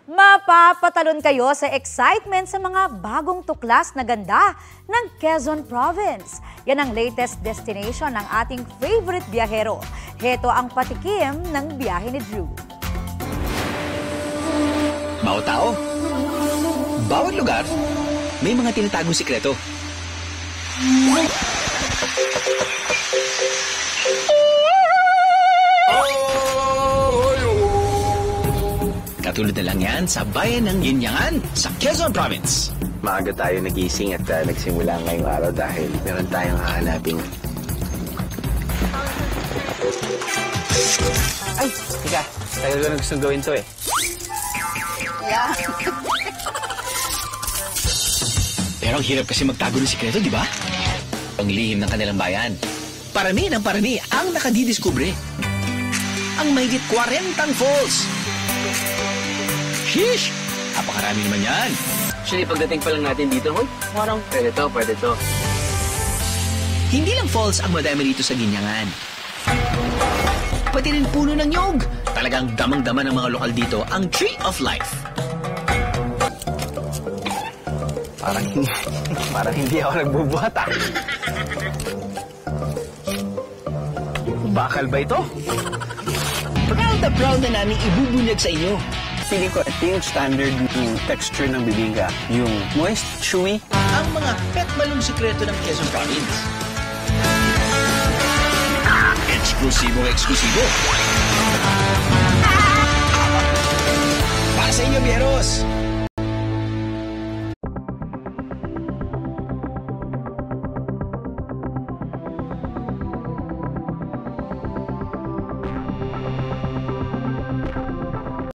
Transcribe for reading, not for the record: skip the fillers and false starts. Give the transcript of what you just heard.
Mapapatalon kayo sa excitement sa mga bagong tuklas na ganda ng Quezon Province. Yan ang latest destination ng ating favorite biyahero. Heto ang patikim ng biyahe ni Drew. Bawat tao, bawat lugar, may mga tinatagong sikreto. Katulad na lang yan sa bayan ng Yinyangan sa Quezon Province. Maaga tayo nagising at nagsimula ngayong araw dahil meron tayong hahanapin. Ay, teka. Tagal ko na gustong gawin to eh. Yeah. Pero ang hirap kasi magtago ng sikreto, di ba? Ang lihim ng kanilang bayan. Parami ng parami ang nakadidiskubre. Ang mahigit 40 falls. Sheesh! Napakarami naman yan. Actually, pagdating pa lang natin dito, parang pwede to. Hindi lang falls ang madami rito sa Ginyangan. Pati rin puno ng nyog. Talagang damang-dama ng mga lokal dito ang Tree of Life. Parang hindi ako nagbubuhat ah. Bakal ba ito? Proud na namin ibubunyag sa inyo. Feeling ko, ito yung standard yung texture ng bibingka. Yung moist, chewy. Ang mga petmalong sikreto ng Quezon Province. Eksklusibo. Para sa inyo, Bieros!